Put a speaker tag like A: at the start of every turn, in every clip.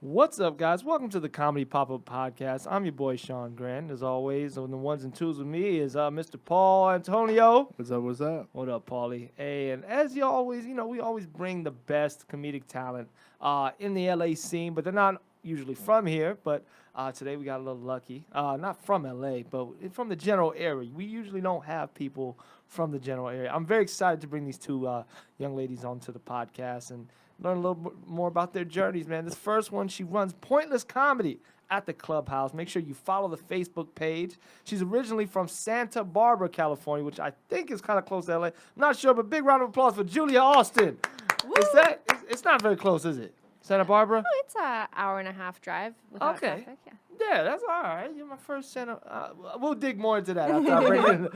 A: What's up, guys? Welcome to the Comedy Pop-Up Podcast. I'm your boy, Sean Grant. As always, on the ones and twos with me is Mr. Paul Antonio.
B: What's up? What's up?
A: What up, Paulie? Hey, and as you always, we always bring the best comedic talent in the LA scene, but they're not usually from here. But today we got a little lucky. Not from LA, but from the general area. We usually don't have people from the general area. I'm very excited to bring these two young ladies onto the podcast and learn a little bit more about their journeys, man. This first one, she runs Pointless Comedy at the Clubhouse. Make sure you follow the Facebook page. She's originally from Santa Barbara, California, which I think is kind of close to LA. I'm not sure, but big round of applause for Julia Austin. It's not very close, is it? Santa Barbara?
C: Oh, it's an hour and a half drive without traffic. Yeah.
A: Yeah, that's all right. You're my first Santa. We'll dig more into that after I bring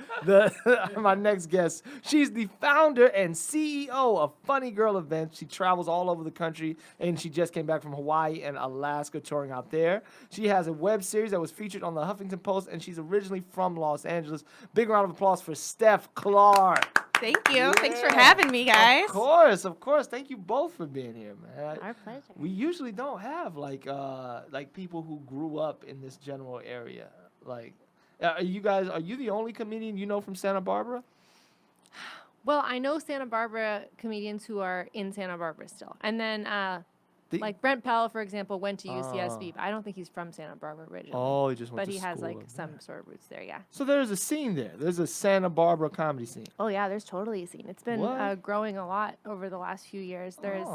A: in my next guest. She's the founder and CEO of Funny Girl Events. She travels all over the country, and she just came back from Hawaii and Alaska touring out there. She has a web series that was featured on the Huffington Post, and she's originally from Los Angeles. Big round of applause for Steph Clark.
D: Thank you.
A: Yeah.
D: Thanks for having me, guys.
A: Of course. Thank you both for being here, man.
C: Our pleasure.
A: We usually don't have like people who grew up in this general area. Like, are you the only comedian you know from Santa Barbara?
C: Well, I know Santa Barbara comedians who are in Santa Barbara still. And then, like Brent Pell, for example, went to UCSB, but I don't think he's from Santa Barbara originally.
A: Oh, he just went
C: but
A: to
C: he has
A: school
C: like
A: up
C: some
A: there.
C: sort of roots there, yeah.
A: So there's a scene there. There's a Santa Barbara comedy scene.
C: Oh, yeah, there's totally a scene. It's been growing a lot over the last few years. There's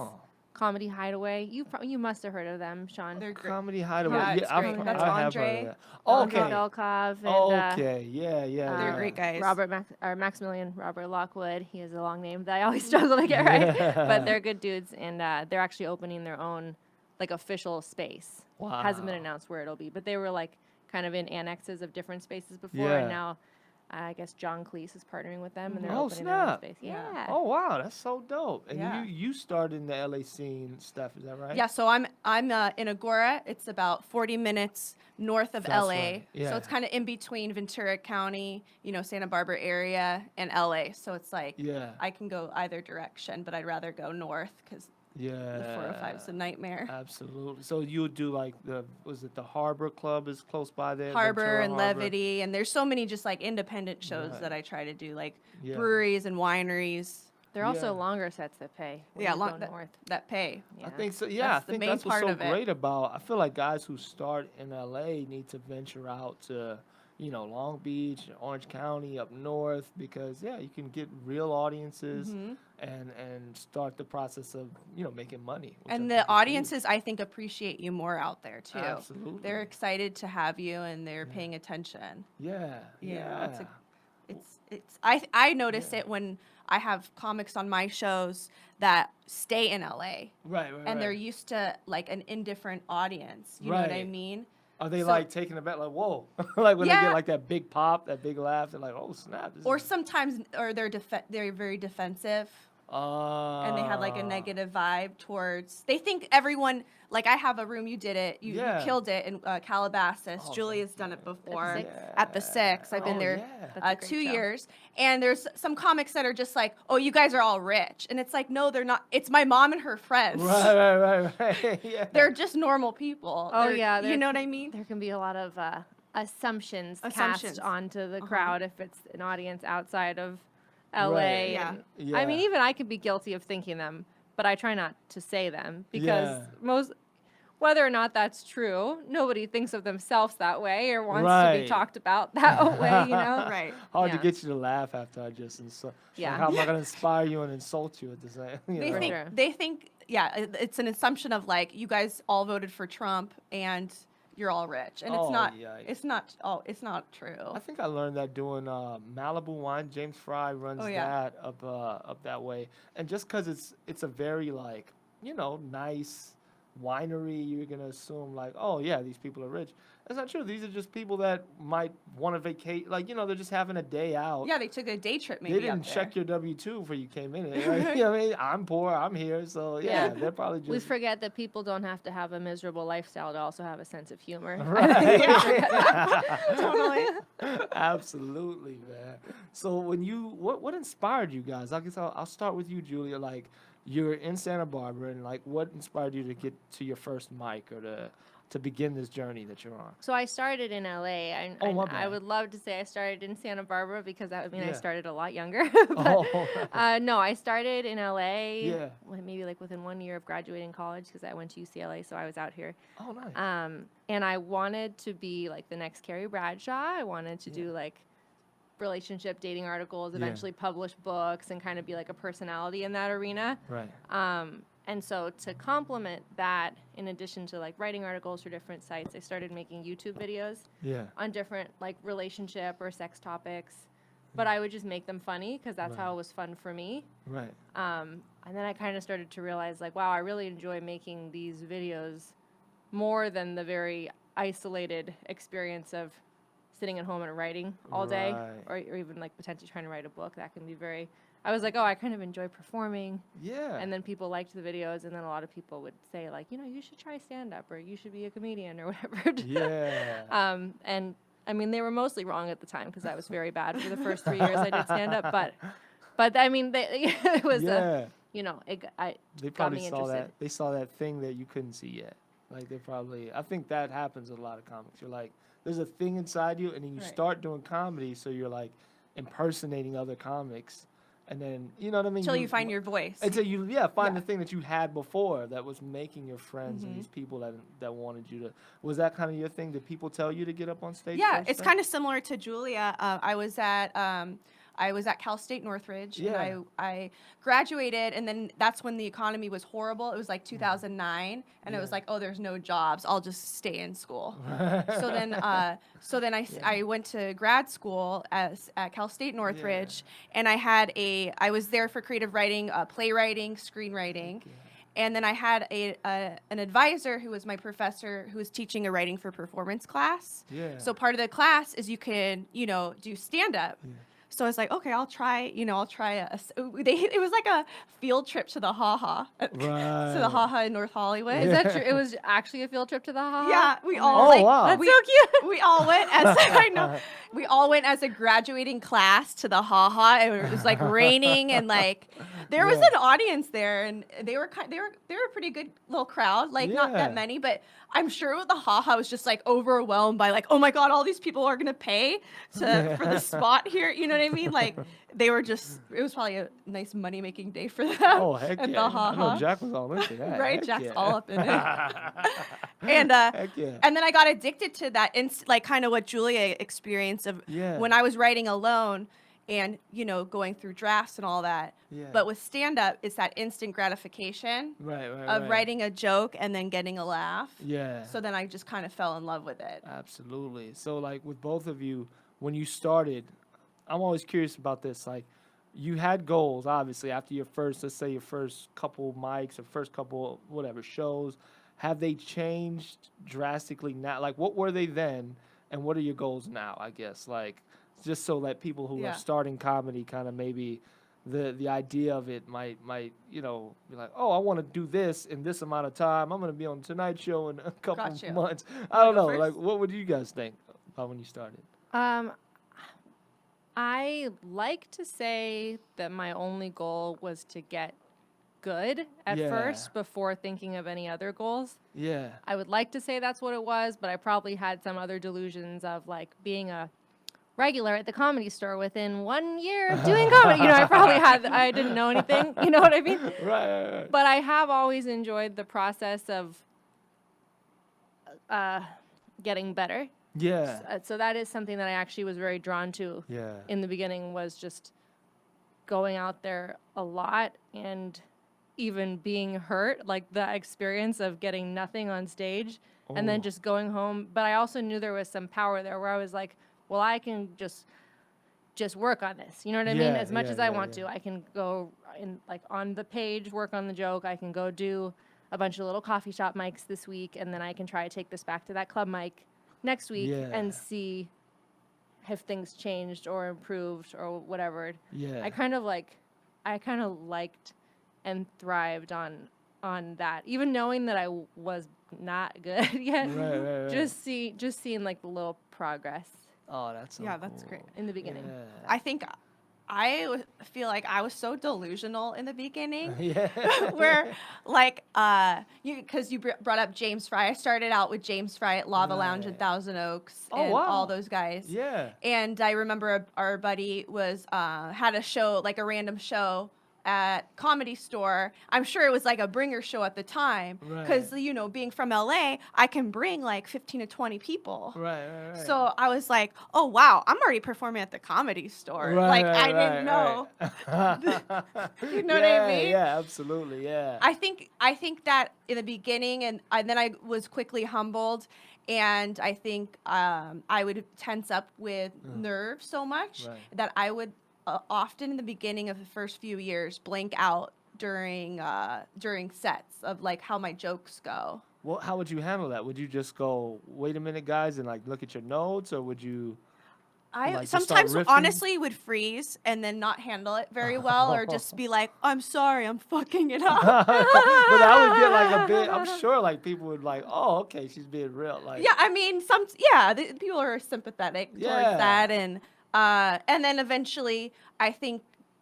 C: Comedy Hideaway. You must have heard of them, Sean.
D: They're great.
A: Comedy Hideaway.
D: Yeah, it's
A: I've
D: great.
A: heard
D: That's
A: of
D: Andre.
A: that.
C: Andre
A: Okay.
C: Belkov and
A: Okay. Yeah.
D: They're great guys.
C: Maximilian Robert Lockwood. He has a long name that I always struggle to get right. But they're good dudes, and they're actually opening their own like official space.
A: Wow.
C: Hasn't been announced where it'll be, but they were like kind of in annexes of different spaces before,
A: Yeah.
C: and now I guess John Cleese is partnering with them, and they're
A: Oh,
C: opening their own
A: snap.
C: space.
D: Yeah.
C: Yeah.
A: Oh wow, that's so dope. And
D: Yeah.
A: you started in the LA scene, Steph, is that right?
D: Yeah, so I'm in Agora. It's about 40 minutes north of
A: That's
D: LA.
A: right. Yeah.
D: So it's kind of in between Ventura County, Santa Barbara area, and LA. So it's like
A: Yeah.
D: I can go either direction, but I'd rather go north because
A: Yeah.
D: the 405 is a nightmare.
A: Absolutely. So you would do like the Harbor Club is close by there?
D: Harbor
A: Ventura
D: and
A: Harbor?
D: Levity, and there's so many just like independent shows
A: Right.
D: that I try to do, like
A: Yeah.
D: breweries and wineries
C: They're also
A: Yeah.
C: longer sets that pay. When
D: Yeah,
C: you
D: long-
C: go north.
D: that pay.
A: I think so. Yeah,
D: That's
A: I
D: the
A: think
D: main
A: that's what's
D: part
A: so
D: of it.
A: great about. I feel like guys who start in LA need to venture out to, Long Beach, Orange County, up north, because you can get real audiences and start the process of making money. which I
D: And
A: think
D: the
A: is huge.
D: audiences, I think, appreciate you more out there too.
A: Absolutely.
D: They're excited to have you, and they're paying attention.
A: Yeah.
D: Yeah, it's. I notice it when I have comics on my shows that stay in LA,
A: Right.
D: and they're used to like an indifferent audience. You know what I
A: Right.
D: mean?
A: Are they
D: So-
A: like taking it back, like whoa, like when they
D: Yeah.
A: get like that big pop, that big laugh, they're like, oh snap. This
D: Or
A: is-
D: sometimes, or they're very defensive. And they have like a negative vibe towards. They think everyone, like I have a room. You did it. You
A: Yeah.
D: killed it in Calabasas.
A: Oh,
D: Julia's
A: thank
D: done
A: you.
D: it before
C: Six?
D: at the Six. I've been
A: Oh,
D: there
A: yeah.
C: That's a great
D: 2
C: show.
D: years, and there's some comics that are just like, oh, you guys are all rich, and it's like, no, they're not. It's my mom and her friends.
A: Right. Yeah.
D: They're just normal people.
C: Oh,
D: They're-
C: yeah,
D: you
C: they're-
D: know what I mean?
C: There can be a lot of assumptions
D: Assumptions.
C: cast onto the
D: Uh-huh.
C: crowd if it's an audience outside of LA.
A: Right.
C: and-
A: Yeah.
C: I mean, even I could be guilty of thinking them, but I try not to say them because
A: Yeah.
C: whether or not that's true, nobody thinks of themselves that way or wants to
A: Right.
C: be talked about that way,
D: Right.
A: Hard to
C: Yeah.
A: get you to laugh after I just insult.
C: Yeah.
A: Like, how am I gonna inspire you and insult you at the same?
D: They
C: For
D: think
C: sure.
D: they think it's an assumption of like you guys all voted for Trump and you're all rich, and
A: Oh,
D: it's not.
A: yikes.
D: It's not true.
A: I think I learned that doing Malibu Wine. James Fry runs
D: Oh, yeah.
A: that up that way, and just because it's a very like nice winery, you're gonna assume like, oh yeah, these people are rich. That's not true. These are just people that might want to vacate, like they're just having a day out.
D: Yeah, they took a day trip maybe.
A: They didn't
D: up there.
A: check your W-2 before you came in. Right? You know what I mean? I'm poor. I'm here. So yeah,
C: Yeah.
A: they're probably just
C: We forget that people don't have to have a miserable lifestyle to also have a sense of humor.
A: Right.
D: Totally.
A: Absolutely, man. So when what inspired you guys? I guess I'll start with you, Julia. Like, you're in Santa Barbara, and like, what inspired you to get to your first mic or to begin this journey that you're on?
C: So I started in LA.
A: Oh, my
C: I
A: bad.
C: would love to say I started in Santa Barbara because that would mean I
A: Yeah.
C: started a lot younger.
A: Oh,
C: But no, I started in LA.
A: Yeah.
C: Maybe like within 1 year of graduating college because I went to UCLA, so I was out here.
A: Oh, nice.
C: And I wanted to be like the next Carrie Bradshaw. I wanted to do like relationship dating articles, eventually publish books, and kind of be like a personality in that arena.
A: Right.
C: And so to complement that, in addition to like writing articles for different sites, I started making YouTube videos on different like relationship or sex topics. But I would just make them funny because that's how it was fun for me.
A: Right.
C: And then I kind of started to realize like, wow, I really enjoy making these videos more than the very isolated experience of sitting at home and writing all day, or even like potentially trying to write a book. That can be very. I was like, oh, I kind of enjoy performing.
A: Yeah.
C: And then people liked the videos, and then a lot of people would say like, you know, you should try stand up, or you should be a comedian, or whatever.
A: Yeah.
C: And I mean, they were mostly wrong at the time because I was very bad for the first 3 years I did stand up, but I mean, it was you know, they
A: They
C: got
A: probably
C: me
A: saw
C: interested.
A: that. They saw that thing that you couldn't see yet. Like they probably. I think that happens with a lot of comics. You're like, there's a thing inside you, and then you start doing comedy, so you're like impersonating other comics, and then you know what I mean.
D: Until you find your voice.
A: Until you find the thing that you had before that was making your friends and these people that wanted you to. Was that kind of your thing? Did people tell you to get up on stage?
D: Yeah,
A: first
D: it's
A: then?
D: kind of similar to Julia. I was at Cal State Northridge, and I graduated, and then that's when the economy was horrible. It was like 2009, and it was like, oh, there's no jobs. I'll just stay in school. so then I went to grad school at Cal State Northridge, and I was there for creative writing, playwriting, screenwriting. And then I had an advisor who was my professor who was teaching a writing for performance class.
A: Yeah.
D: So part of the class is you can, do stand-up. So I was like, okay, I'll try. It was like a field trip to the Ha-Ha, to the Ha-Ha in North Hollywood.
C: Is that true? It was actually a field trip to the Ha-Ha?
D: Yeah, we
A: Oh,
D: all
A: wow.
C: That's so cute.
D: we all went as I know. We all went as a graduating class to the Ha-Ha, and it was like raining, and like there was an audience there, and they were a pretty good little crowd, like not that many, but I'm sure the Ha-Ha was just like overwhelmed by like, oh my god, all these people are gonna pay for the spot here. You know what I mean? Like it was probably a nice money making day for them.
A: Oh heck
D: at
A: yeah!
D: the Ha-Ha.
A: I know Jack was all into that.
D: Right,
A: Heck
D: Jack's
A: yeah.
D: all up in it. And
A: Heck yeah.
D: and then I got addicted to that, like kind of what Julia experienced of when I was writing alone and going through drafts and all that.
A: Yeah.
D: But with stand up, it's that instant gratification of writing a joke and then getting a laugh.
A: Yeah.
D: So then I just kind of fell in love with it.
A: Absolutely. So like with both of you, when you started, I'm always curious about this. Like you had goals, obviously, after your first, let's say your first couple mics or first couple whatever shows. Have they changed drastically now? Like what were they then and what are your goals now, I guess? Like just so that people who are starting comedy kind of maybe the idea of it might be like, oh, I want to do this in this amount of time. I'm going to be on Tonight Show in a couple months. I don't know. Like, what would you guys think about when you started?
C: I like to say that my only goal was to get good at first before thinking of any other goals.
A: Yeah.
C: I would like to say that's what it was, but I probably had some other delusions of like being a regular at the Comedy Store within 1 year of doing comedy. I didn't know anything. You know what I mean?
A: Right.
C: But I have always enjoyed the process of getting better.
A: Yeah.
C: So that is something that I actually was very drawn to in the beginning, was just going out there a lot and even being hurt, like the experience of getting nothing on stage and then just going home. But I also knew there was some power there where I was like, well, I can just work on this. You know what I mean? As much as I want to, I can go in like on the page, work on the joke. I can go do a bunch of little coffee shop mics this week, and then I can try to take this back to that club mic next week and see if things changed or improved or whatever.
A: Yeah.
C: I kind of liked and thrived on that, even knowing that I was not good yet.
A: Right.
C: Just seeing like the little progress
A: Oh, that's so
D: Yeah, that's
A: cool.
D: great.
C: in the beginning.
A: Yeah.
D: I think feel like I was so delusional in the beginning.
A: Yeah.
D: Where like because you brought up James Fry. I started out with James Fry at Lava Lounge in
A: Right.
D: Thousand Oaks
A: Oh,
D: and all
A: wow.
D: those guys.
A: Yeah.
D: And I remember our buddy was had a show, like a random show at Comedy Store. I'm sure it was like a bringer show at the time because
A: Right.
D: you know, being from LA, I can bring like 15 to 20 people.
A: Right.
D: So I was like, oh wow, I'm already performing at the Comedy Store.
A: Right,
D: Like
A: right,
D: I didn't
A: right,
D: know.
A: right.
D: You know what I
A: Yeah,
D: mean?
A: yeah, absolutely, yeah.
D: I think that in the beginning, and then I was quickly humbled, and I think I would tense up with nerves so much
A: Right.
D: that I would often in the beginning of the first few years blank out during sets of like how my jokes go.
A: Well, how would you handle that? Would you just go, wait a minute, guys, and like look at your notes, or would you
D: I
A: like just start
D: sometimes
A: riffing?
D: honestly would freeze and then not handle it very well, or just be like, I'm sorry, I'm fucking it up.
A: But I would get like a bit. I'm sure like people would like, oh, okay, she's being real. Like,
D: Yeah, I mean, people are sympathetic towards
A: yeah,
D: that, and then eventually, I think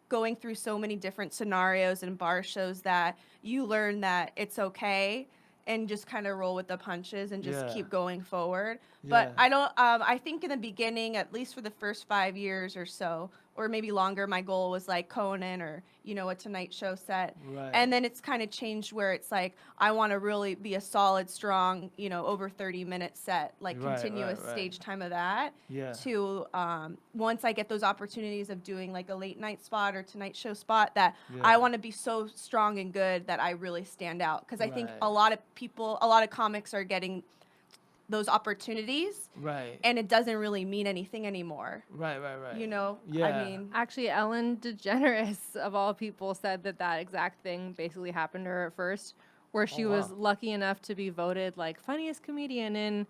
D: going through so many different scenarios and bar shows that you learn that it's okay and just kind of roll with the punches and just
A: yeah,
D: keep going forward.
A: yeah,
D: But I don't. I think in the beginning, at least for the first 5 years or so, or maybe longer, my goal was like Conan or a Tonight Show set.
A: right,
D: And then it's kind of changed where it's like I want to really be a solid, strong, over 30-minute set, like
A: right,
D: continuous
A: right, right.
D: stage time of that.
A: Yeah,
D: To once I get those opportunities of doing like a late night spot or Tonight Show spot, that I
A: yeah,
D: want to be so strong and good that I really stand out. Because I think
A: right,
D: a lot of comics are getting those opportunities,
A: right,
D: and it doesn't really mean anything anymore.
A: right, right, right.
D: I
A: Yeah,
D: mean,
C: Actually, Ellen DeGeneres, of all people, said that exact thing basically happened to her at first, where she was
A: wow.
C: lucky enough to be voted like funniest comedian in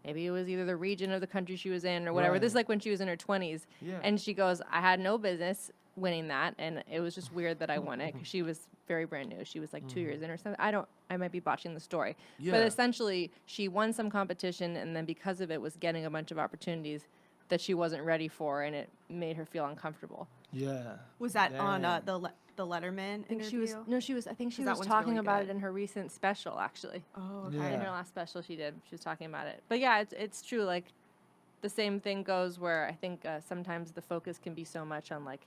C: maybe it was either the region or the country she was in or whatever. This is
A: Right.
C: like when she was in her 20s.
A: Yeah.
C: And she goes, I had no business winning that. And it was just weird that I won it because she was very brand new. She was like 2 years in or something. I might be botching the story. But
A: Yeah.
C: essentially, she won some competition and then because of it was getting a bunch of opportunities that she wasn't ready for, and it made her feel uncomfortable.
A: Yeah.
D: was that on
A: Dang.
D: the Letterman
C: I think
D: interview?
C: I think she
D: 'Cause that
C: was
D: one's
C: talking
D: really
C: about
D: good.
C: it in her recent special, actually.
D: Oh, okay.
A: Yeah.
C: In her last special she did, she was talking about it. But yeah, it's true. Like the same thing goes where I think sometimes the focus can be so much on like,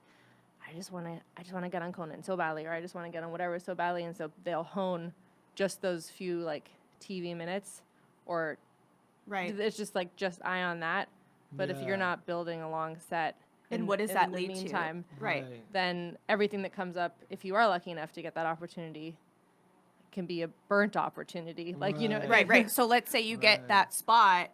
C: I just want to get on Conan so badly, or I just want to get on whatever so badly, and so they'll hone just those few like TV minutes, or
D: Right.
C: it's just like just eye on that. But if
A: Yeah.
C: you're not building a long set,
D: And
C: in-
D: what does
C: in
D: that
C: the
D: lead to?
C: meantime,
D: Right.
C: then everything that comes up, if you are lucky enough to get that opportunity, can be a burnt opportunity. Like,
D: Right. So let's say you get
A: Right.
D: that spot,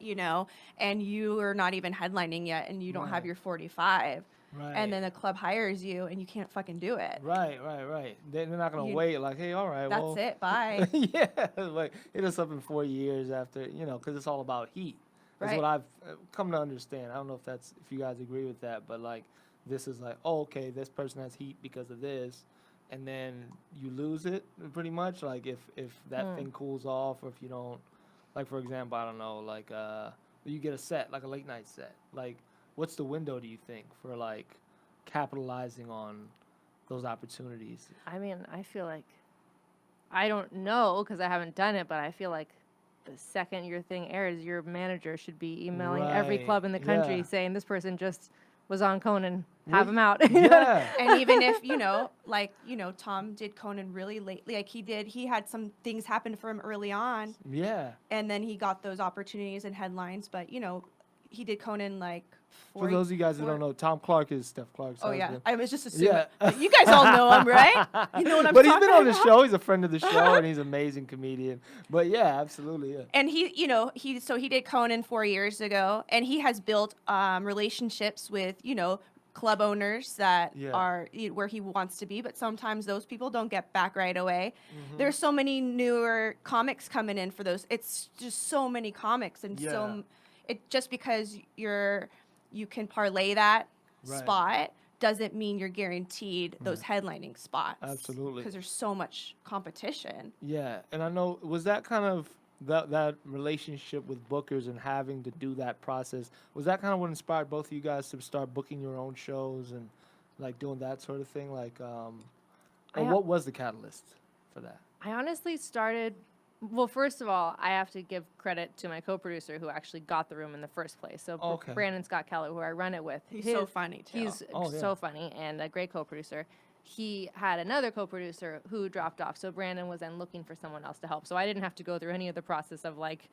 D: and you are not even headlining yet, and you don't have
A: Right.
D: your 45,
A: Right.
D: and then the club hires you, and you can't fucking do it.
A: Right. They're not gonna
D: You-
A: wait. Like, hey, all right,
D: That's
A: well,
D: it. Bye.
A: yeah, like hit us up in 4 years after, because it's all about heat. That's what
D: Right.
A: I've come to understand. I don't know if you guys agree with that, but like this is like, oh, okay, this person has heat because of this, and then you lose it pretty much. Like if that thing cools off, or if you don't, like for example, I don't know, like you get a set like a late night set. Like, what's the window do you think for like capitalizing on those opportunities?
C: I mean, I feel like I don't know because I haven't done it, but I feel like the second your thing airs, your manager should be emailing every
A: Right,
C: club in the country
A: yeah.
C: saying this person just was on Conan,
A: Well,
C: have him out.
A: Yeah.
D: And even if Tom did Conan really lately, like he had some things happen for him early on,
A: Yeah.
D: and then he got those opportunities and headlines. But he did Conan like
A: For those of you guys who don't know, Tom Clark is Steph Clark's
D: Oh yeah,
A: husband.
D: I was just assuming.
A: Yeah.
D: But you guys all know him, right? You know what I'm
A: But
D: talking
A: he's been on the
D: about?
A: show. He's a friend of the show, and he's an amazing comedian. But yeah, absolutely, yeah.
D: And he did Conan 4 years ago, and he has built relationships with club owners that
A: Yeah.
D: are where he wants to be, but sometimes those people don't get back right away.
A: Mm-hmm.
D: There's so many newer comics coming in for those. It's just so many comics, and
A: Yeah.
D: it just because you can parlay that
A: Right.
D: spot doesn't mean you're guaranteed those headlining spots.
A: Absolutely.
D: Because there's so much competition.
A: Yeah, and I know, was that kind of that relationship with bookers and having to do that process, was that kind of what inspired both of you guys to start booking your own shows and like doing that sort of thing? Like, or
C: I ha-
A: what was the catalyst for that?
C: I honestly started. Well, first of all, I have to give credit to my co-producer who actually got the room in the first place. So
A: Okay.
C: Brandon Scott Keller, who I run it with,
D: He's so funny too.
C: He's so funny and a great co-producer. He had another co-producer who dropped off, so Brandon was then looking for someone else to help. So I didn't have to go through any of the process of like,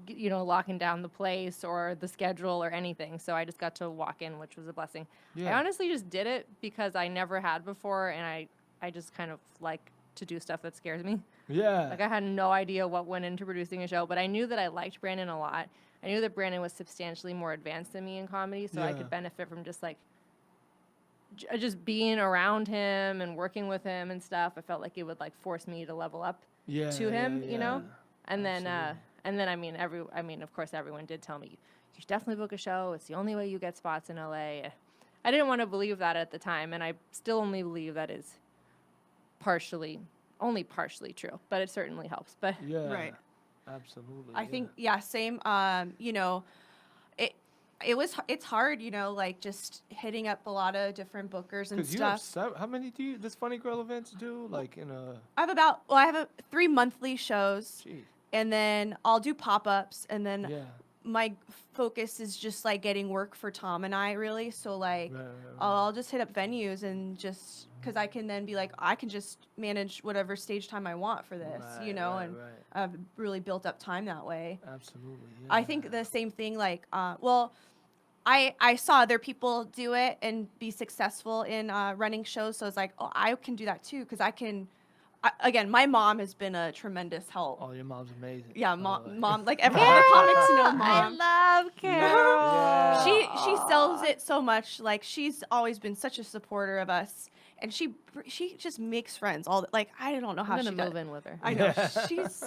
C: locking down the place or the schedule or anything. So I just got to walk in, which was a blessing.
A: Yeah.
C: I honestly just did it because I never had before, and I just kind of like to do stuff that scares me.
A: Yeah.
C: Like I had no idea what went into producing a show, but I knew that I liked Brandon a lot. I knew that Brandon was substantially more advanced than me in comedy, so I could benefit from just like just being around him and working with him and stuff. I felt like it would like force me to level up to him, you know. And then I mean of course everyone did tell me you should definitely book a show. It's the only way you get spots in LA. I didn't want to believe that at the time, and I still only believe that is only partially true, but it certainly helps. But
D: Right.
A: Absolutely.
D: I think same. It's hard, like just hitting up a lot of different bookers and stuff.
A: You have how many does Funny Girl events do? Like in a.
D: I have 3 monthly shows.
A: Jeez.
D: And then I'll do pop-ups, and then
A: Yeah.
D: my focus is just like getting work for Tom and I, really. So like
A: Right.
D: I'll just hit up venues and just because I can then be like, I can just manage whatever stage time I want for this, and I've really built up time that way.
A: Absolutely. Yeah.
D: I think the same thing, like, I saw other people do it and be successful in running shows, so it's like, oh, I can do that too, because again, my mom has been a tremendous help.
A: Oh, your mom's amazing.
D: Yeah, mom, like every other comics know mom.
C: I love Carol.
A: Yeah.
D: She sells it so much. Like she's always been such a supporter of us, and she just makes friends. Like I don't know how
C: I'm
D: she
C: gonna
D: does.
C: move in with her.
D: I know she's.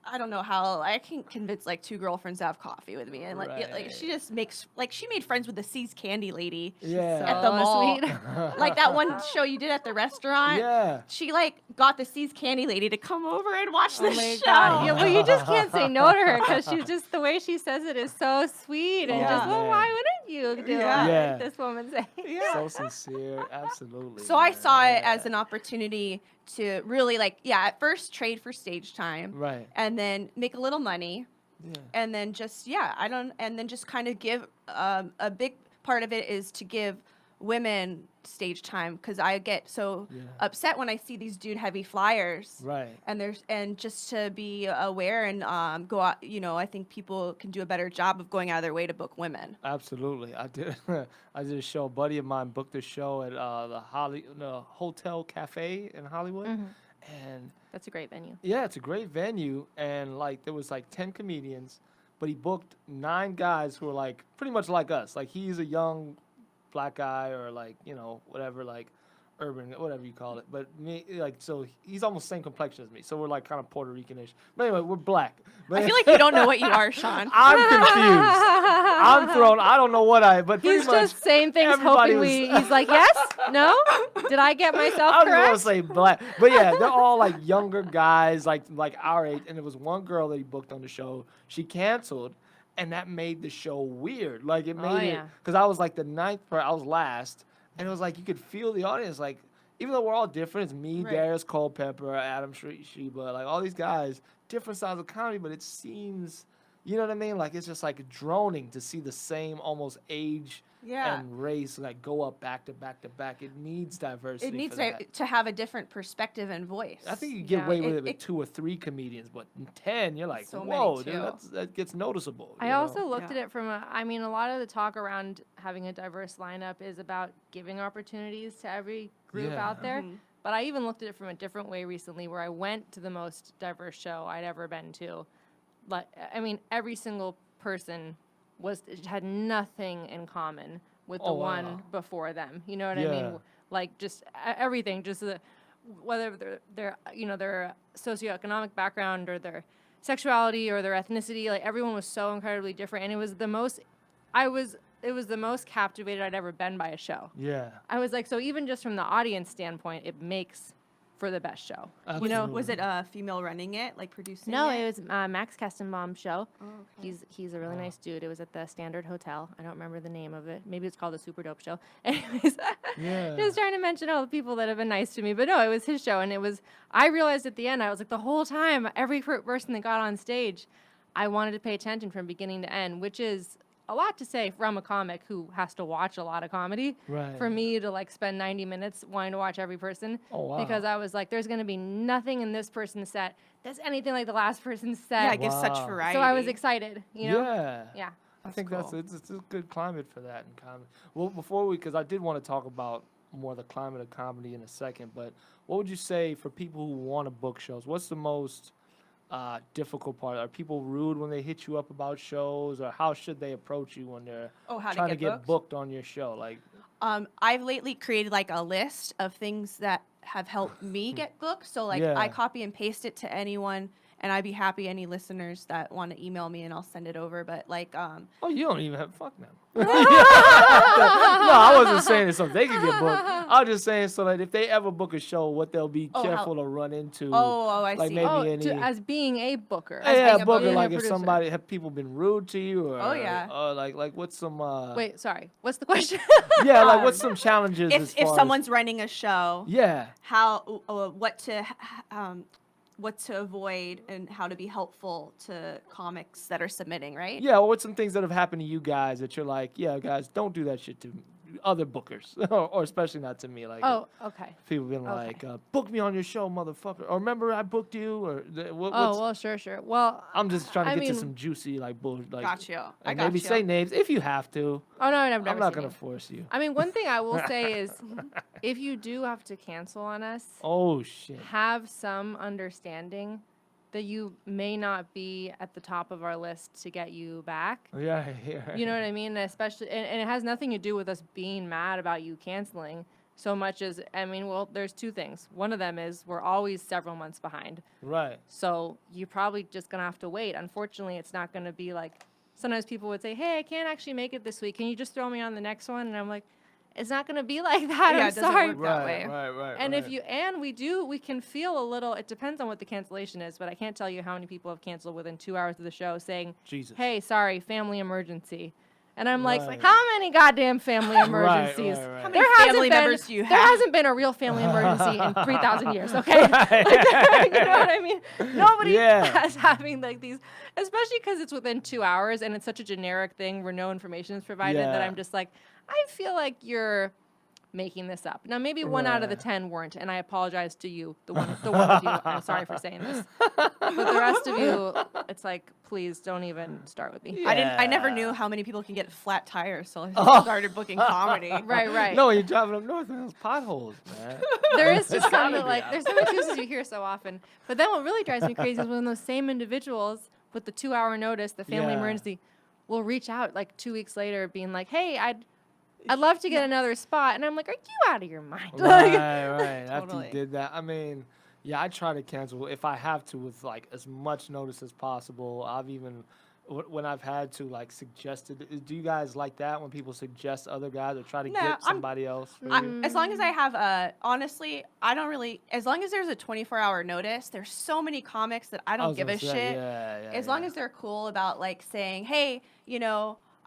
D: I don't know how I can convince like 2 girlfriends to have coffee with me, and like she just makes she made friends with the Seas Candy lady at the mall.
C: Sweet.
D: Like that one show you did at the restaurant.
A: Yeah.
D: She like got the Seas Candy lady to come over and watch the
C: Oh my
D: show.
C: God. Yeah, well, you just can't say no to her because she's just the way she says it is so sweet and just why wouldn't you do it? This woman say.
A: So sincere. Absolutely.
D: So I saw it as an opportunity to really at first trade for stage time,
A: right,
D: and then make a little money, and then just just kind of give a big part of it is to give women stage time, because I get so upset when I see these dude heavy flyers,
A: right,
D: and just to be aware and go out, I think people can do a better job of going out of their way to book women.
A: Absolutely. I did a show. A buddy of mine booked a show at the Hotel Cafe in Hollywood, and
C: that's a great venue.
A: Yeah, it's a great venue, and like there was like 10 comedians, but he booked 9 guys who were like pretty much like us. Like he's a young black guy, or like whatever, like urban, whatever you call it. But me, like, so he's almost the same complexion as me, so we're like kind of Puerto Rican-ish. But anyway, we're black. But
D: I feel like you don't know what you are, Sean.
A: I'm confused. I'm thrown. I don't know what but pretty
C: he's
A: much
C: just saying things hoping he's like, yes, no, did I get myself correct?
A: I was gonna say black, but yeah, they're all like younger guys, like our age. And there was one girl that he booked on the show. She canceled. And that made the show weird. Like, it made it, because I was like the 9th I was last. And it was like, you could feel the audience. Like, even though we're all different, it's me, Darius Culpepper, Adam Sheba, like all these guys, different styles of comedy, but it seems, you know what I mean? Like, it's just like droning to see the same almost age and race like go up back to back to back. It needs diversity.
D: It needs to have a different perspective and voice.
A: I think you get away with it with 2 or 3 comedians, but 10, you're like, so whoa, dude, that gets noticeable.
C: I also looked at it from a lot of the talk around having a diverse lineup is about giving opportunities to every group out there. But I even looked at it from a different way recently, where I went to the most diverse show I'd ever been to. Like, I mean, every single person had nothing in common with the one before them. You know what I mean? Like just everything, just whether their socioeconomic background or their sexuality or their ethnicity, like everyone was so incredibly different, and it was the most captivated I'd ever been by a show. Yeah. I was like, so even just from the audience standpoint, it makes for the best show.
D: Was it a female running it, like producing
C: No,
D: it?
C: it was Max Kestenbaum's show.
D: Oh, okay.
C: He's a really nice dude. It was at the Standard Hotel. I don't remember the name of it. Maybe it's called the Super Dope Show. Anyways, just trying to mention all the people that have been nice to me. But no, it was his show. And I realized at the end, I was like, the whole time, every person that got on stage, I wanted to pay attention from beginning to end, which is a lot to say from a comic who has to watch a lot of comedy.
A: Right.
C: For me to like spend 90 minutes wanting to watch every person.
A: Oh, wow.
C: Because I was like, there's going to be nothing in this person's set that's anything like the last person's set.
D: Yeah, it gives such variety.
C: So I was excited, you know?
A: Yeah. I think
D: cool.
A: it's a good climate for that in comedy. Well, because I did want to talk about more the climate of comedy in a second, but what would you say for people who want to book shows? What's the most difficult part? Are people rude when they hit you up about shows, or how should they approach you when they're trying to get booked on your show? Like,
D: I've lately created like a list of things that have helped me get booked. So like I copy and paste it to anyone, and I'd be happy any listeners that want to email me and I'll send it over. But like,
A: oh, you don't even have fuck them. No, I wasn't saying it so they could get booked. I was just saying so that if they ever book a show, what they'll be careful to run into.
D: I
A: like
D: see.
A: Maybe
C: as being a booker.
A: Yeah, booker. Like if somebody have people been rude to you, or like what's some.
C: Wait, sorry. What's the question?
A: Yeah, like what's some challenges?
D: If someone's running a show, how what to avoid and how to be helpful to comics that are submitting, right?
A: Yeah, or what's some things that have happened to you guys that you're like, yeah, guys, don't do that shit to other bookers, or especially not to me. Like,
C: okay.
A: People been like, book me on your show, motherfucker. Or remember I booked you, or
C: well, sure. Well,
A: I'm just trying to get to some juicy like bullshit. Like,
D: got you.
A: Maybe say names if you have to.
C: Oh no, I'm
A: not gonna force you.
C: I mean, one thing I will say is, if you do have to cancel on us,
A: oh shit,
C: have some understanding that you may not be at the top of our list to get you back.
A: Yeah.
C: You know what I mean? Especially, and it has nothing to do with us being mad about you canceling so much as, well, there's two things. One of them is we're always several months behind.
A: Right.
C: So you're probably just going to have to wait. Unfortunately, it's not going to be like, sometimes people would say, hey, I can't actually make it this week. Can you just throw me on the next one? And I'm like, it's not going to be like that. I'm sorry.
D: Work that way.
A: Right.
C: And we can feel a little, it depends on what the cancellation is, but I can't tell you how many people have canceled within 2 hours of the show saying,
A: Jesus.
C: Hey, sorry, family emergency. And I'm like, how many goddamn family emergencies?
D: How many family members do you have?
C: There hasn't been a real family emergency in 3,000 years, okay? You know what I mean? Nobody is having like these, especially because it's within 2 hours and it's such a generic thing where no information is provided that I'm just like, I feel like you're making this up. Now, maybe 1 out of the 10 weren't, and I apologize to you, the one of you. I'm sorry for saying this. But the rest of you, it's like, please don't even start with me.
D: Yeah. I never knew how many people can get flat tires, so I started booking comedy.
C: Right.
A: No, you're driving up north, man. Those potholes, man.
C: There is just something like, there's some excuses you hear so often. But then what really drives me crazy is when those same individuals with the 2 hour notice, the family emergency, will reach out like 2 weeks later being like, hey, I'd love to get another spot. And I'm like, are you out of your mind?
A: Right.
D: Totally.
A: After you did that, I try to cancel if I have to with like as much notice as possible. I've even, when I've had to, like, suggested. Do you guys like that when people suggest other guys or try to get somebody else?
D: As long as I have honestly, I don't really, as long as there's a 24-hour notice, there's so many comics that I don't give a shit. As long as they're cool about like saying, hey,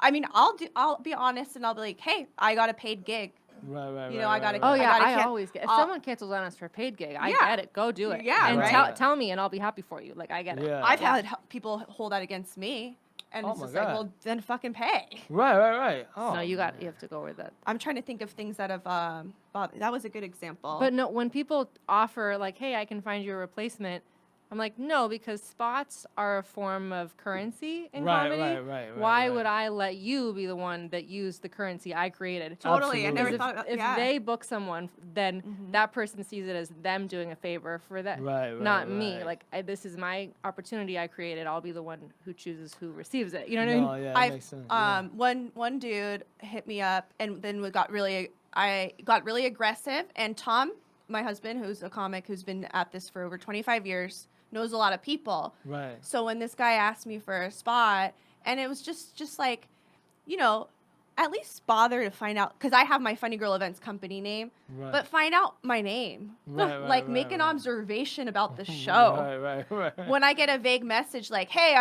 D: I'll be honest and I'll be like, hey, I got a paid gig.
A: Right.
D: I gotta.
C: Oh yeah, I always get. If someone cancels on us for a paid gig, I get it. Go do it.
D: Yeah,
C: and tell me, and I'll be happy for you. Like I get it.
A: Yeah.
D: I've had people hold that against me, and it's just like, well, then fucking pay.
A: Right. Oh,
C: no, you have to go with that.
D: I'm trying to think of things that have. That was a good example.
C: But no, when people offer like, hey, I can find you a replacement. I'm like, no, because spots are a form of currency in comedy.
A: Right.
C: Why would I let you be the one that used the currency I created?
D: Totally. I never
C: if,
D: thought about
C: if they book someone, then that person sees it as them doing a favor for that, not me. Like, this is my opportunity I created. I'll be the one who chooses who receives it. You know what I mean?
A: Yeah, that makes sense.
D: One dude hit me up, and then I got really aggressive. And Tom, my husband, who's a comic who's been at this for over 25 years, knows a lot of people.
A: Right.
D: So when this guy asked me for a spot, and it was just like, at least bother to find out, because I have my Funny Girl Events company name, but find out my name. Like, make an observation about the show. When I get a vague message like, hey,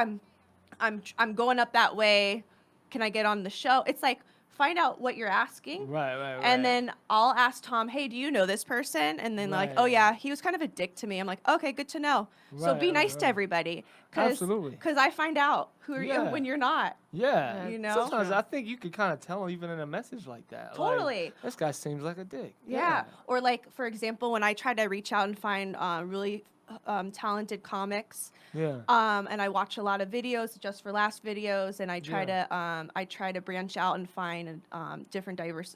D: I'm going up that way, can I get on the show? It's like, find out what you're asking. And then I'll ask Tom, hey, do you know this person? And then like, oh yeah, he was kind of a dick to me. I'm like, okay, good to know. So be nice to everybody.
A: Absolutely.
D: Because I find out who are you when you're not.
A: Yeah.
D: You know?
A: Sometimes I think you could kind of tell even in a message like that.
D: Totally.
A: Like, this guy seems like a dick.
D: Yeah. Or like, for example, when I try to reach out and find really talented comics.
A: Yeah.
D: And I watch a lot of videos, Just for Laughs videos, and I try to branch out and find different diverse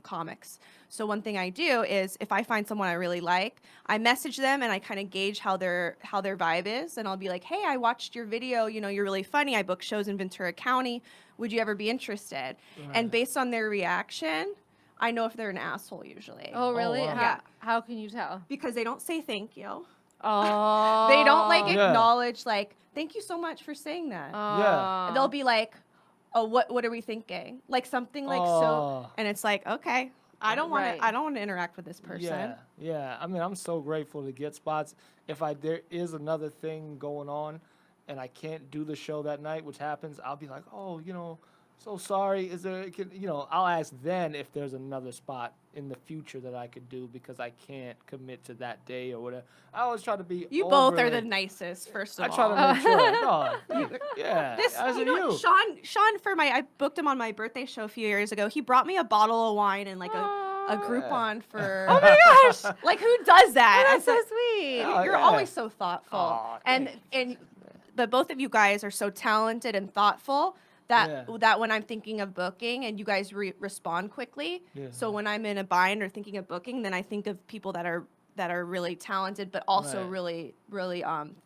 D: comics. So one thing I do is if I find someone I really like, I message them and I kind of gauge how their vibe is, and I'll be like, "Hey, I watched your video. You know, you're really funny. I book shows in Ventura County. Would you ever be interested?" And based on their reaction, I know if they're an asshole usually.
C: Oh, really?
A: Oh, wow.
D: Yeah.
C: How can you tell?
D: Because they don't say thank you.
C: Oh.
D: They don't like acknowledge like, thank you so much for saying that.
A: Yeah.
D: They'll be like, oh, what are we thinking? Like something like so, and it's like, okay, I don't want to interact with this person.
A: Yeah. I mean, I'm so grateful to get spots. If there is another thing going on, and I can't do the show that night, which happens, I'll be like, oh, you know, so sorry. Is there, you know, I'll ask then if there's another spot in the future that I could do because I can't commit to that day or whatever. I always try to be.
D: You both are the nicest, first of all.
A: I try to make sure. No, yeah.
D: Sean, I booked him on my birthday show a few years ago. He brought me a bottle of wine and like a Groupon for.
C: Oh my gosh!
D: Like who does that?
C: Oh, that's so sweet.
D: You're always so thoughtful, but both of you guys are so talented and thoughtful. That when I'm thinking of booking and you guys respond quickly. So when I'm in a bind or thinking of booking, then I think of people that are really talented, but also really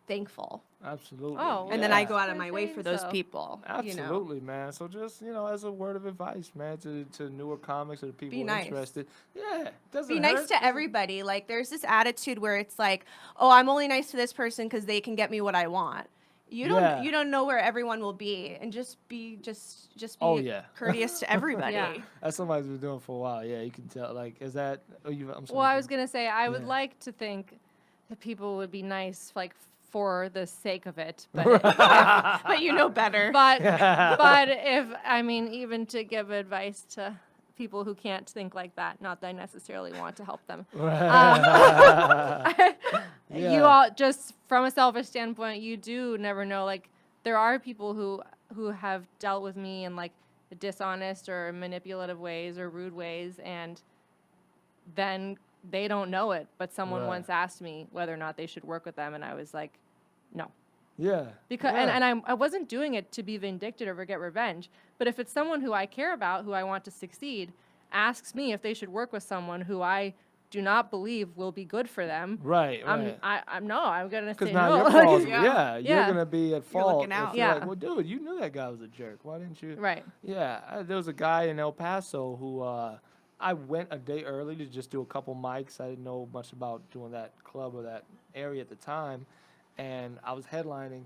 D: thankful.
A: Absolutely.
C: Oh,
D: and then I go out of my way for those people.
A: Absolutely, man. So just, you know, as a word of advice, man, to newer comics or the people who are interested. Yeah.
D: Be nice to everybody. Like there's this attitude where it's like, oh, I'm only nice to this person because they can get me what I want. You don't know where everyone will be, and just be courteous to everybody.
A: That's somebody's been doing for a while. Yeah, you can tell. Like, is that? I'm sorry.
C: Well, I was gonna say I would like to think that people would be nice, like for the sake of it, but
D: but you know better.
C: But if I mean, even to give advice to people who can't think like that, not that I necessarily want to help them. You all, just from a selfish standpoint, you do never know. Like there are people who have dealt with me in like dishonest or manipulative ways or rude ways, and then they don't know it. But someone once asked me whether or not they should work with them, and I was like, no.
A: Yeah.
C: Because and I wasn't doing it to be vindictive or get revenge. But if it's someone who I care about, who I want to succeed, asks me if they should work with someone who I do not believe will be good for them. I'm gonna say no.
A: You're gonna be at fault.
D: You're looking out.
A: Like, well, dude, you knew that guy was a jerk. Why didn't you?
C: Right.
A: Yeah. There was a guy in El Paso who I went a day early to just do a couple mics. I didn't know much about doing that club or that area at the time, and I was headlining.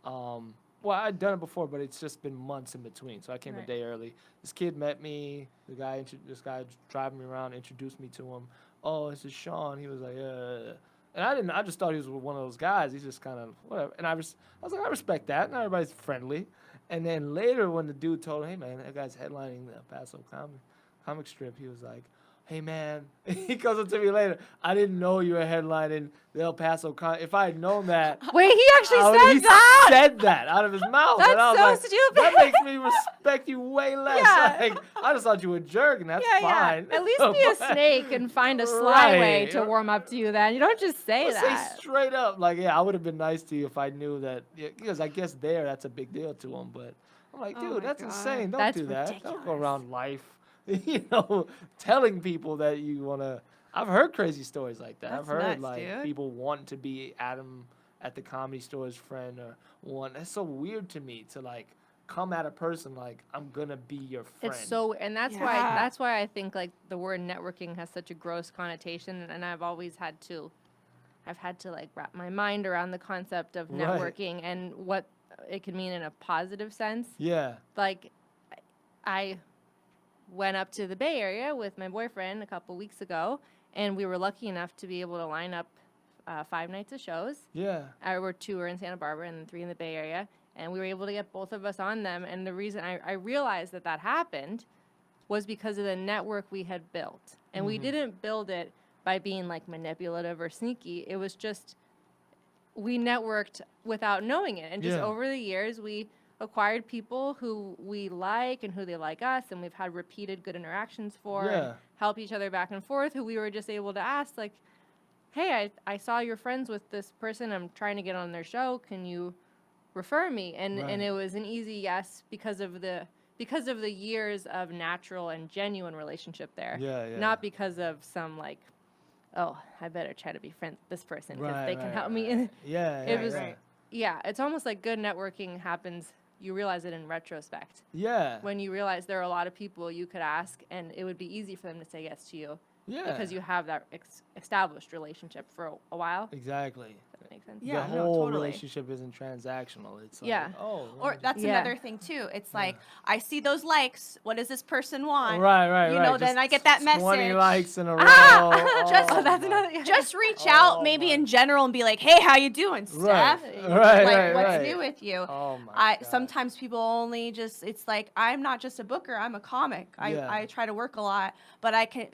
A: Well, I'd done it before, but it's just been months in between. So I came a day early. This kid met me. This guy driving me around introduced me to him. Oh, this is Sean. He was like, and I just thought he was one of those guys. He's just kind of whatever. And I was like, I respect that. Not everybody's friendly. And then later, when the dude told him, hey man, that guy's headlining the El Paso comic strip, he was like, hey man, he comes up to me later. I didn't know you were headlining the El Paso If I had known that.
C: Wait, he actually said that?
A: He said that out of his mouth.
C: That's
A: and I was
C: so
A: like,
C: stupid.
A: That makes me respect you way less.
C: Yeah.
A: Like, I just thought you were a jerk, and that's fine.
C: At least be a snake and find a sly way to warm up to you then. You don't just say that.
A: Say straight up, like, yeah, I would have been nice to you if I knew that, because I guess that's a big deal to him. But I'm like, dude, that's insane. Don't do that.
C: Ridiculous.
A: Don't go around life. Telling people that you want to. I've heard crazy stories like that. I've heard people want to be at the Comedy Store's friend or one. That's so weird to me to like come at a person like I'm gonna be your friend.
C: It's so, and that's why I think like the word networking has such a gross connotation, and I've had to like wrap my mind around the concept of networking and what it can mean in a positive sense.
A: Yeah.
C: Like, I went up to the Bay Area with my boyfriend a couple weeks ago, and we were lucky enough to be able to line up 5 nights of shows.
A: Yeah.
C: Or 2 were in Santa Barbara and 3 in the Bay Area, and we were able to get both of us on them. And the reason I realized that happened was because of the network we had built. And we didn't build it by being like manipulative or sneaky. It was just we networked without knowing it. And just over the years, we acquired people who we like and who they like us, and we've had repeated good interactions for, and help each other back and forth, who we were just able to ask, like, hey, I saw you're friends with this person. I'm trying to get on their show. Can you refer me? And it was an easy yes because of the years of natural and genuine relationship there. Not because of some like, oh, I better try to be friends with this person because they can help me. It's almost like good networking happens. You realize it in retrospect. Yeah. When you realize there are a lot of people you could ask, and it would be easy for them to say yes to you. Yeah. Because you have that established relationship for a while.
A: Exactly.
C: That makes sense.
A: Yeah, the whole relationship isn't transactional. It's like,
D: or that's another thing too. It's like, I see those likes. What does this person want?
A: Right.
D: You know, then I get that message.
A: 20 likes in a row.
D: That's another. Just reach out, maybe in general, and be like, "Hey, how you doing, Steph? What's new with you?"
A: Oh my God.
D: Sometimes people only just. It's like, I'm not just a booker. I'm a comic. I try to work a lot, but I can.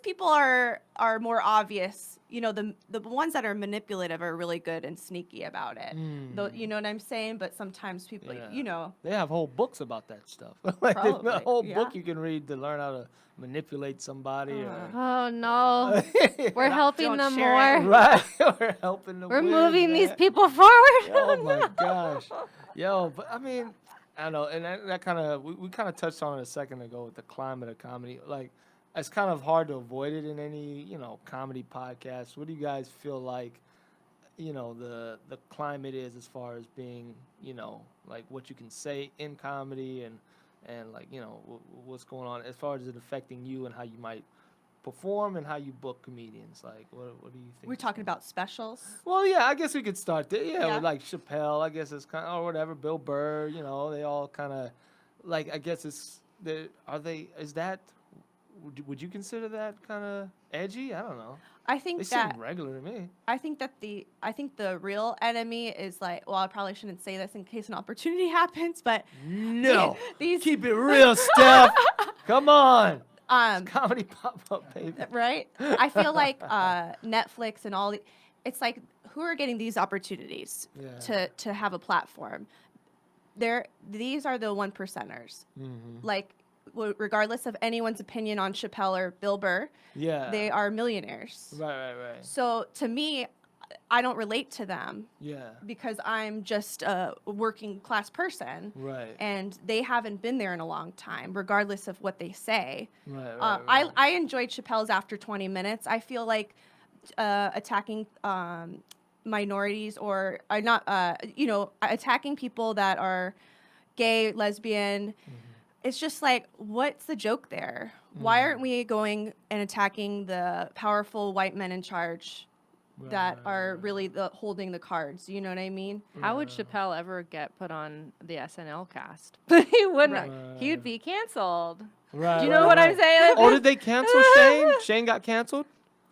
D: People are more obvious. You know, the ones that are manipulative are really good and sneaky about it. You know what I'm saying? But sometimes people, you know.
A: They have whole books about that stuff. Like a whole book you can read to learn how to manipulate somebody.
C: Oh, no. We're helping them more.
A: Right. We're helping them.
C: We're moving these people forward.
A: Oh, my gosh. Yo, but I mean, I don't know. And that kind of, we kind of touched on it a second ago with the climate of comedy. Like, it's kind of hard to avoid it in any, comedy podcast. What do you guys feel like, the climate is as far as being, like what you can say in comedy and like, what's going on as far as it affecting you and how you might perform and how you book comedians? Like, what do you think?
D: We're talking about specials?
A: Well, yeah, I guess we could start there. Yeah, with like Chappelle, I guess it's kind of, or whatever, Bill Burr, they all kind of, like, I guess is that, would you consider that kind of edgy? I don't know.
D: I think
A: they seem regular to me.
D: I think the real enemy is like, well, I probably shouldn't say this in case an opportunity happens, but
A: no, keep it real, Steph. Come on. It's comedy pop-up, baby.
D: Right? I feel like Netflix and it's like, who are getting these opportunities to have a platform? These are the 1%ers. Like, regardless of anyone's opinion on Chappelle or Bill Burr, they are millionaires.
A: Right.
D: So to me, I don't relate to them. Yeah. Because I'm just a working class person. Right. And they haven't been there in a long time, regardless of what they say. Right. I enjoyed Chappelle's After 20 Minutes. I feel like attacking minorities or attacking people that are gay, lesbian. It's just like, what's the joke there? Why aren't we going and attacking the powerful white men in charge that are really holding the cards? You know what I mean?
C: How would Chappelle ever get put on the SNL cast? He wouldn't. He would be canceled. Right. Do you know what I'm saying?
A: Oh, did they cancel Shane? Shane got canceled?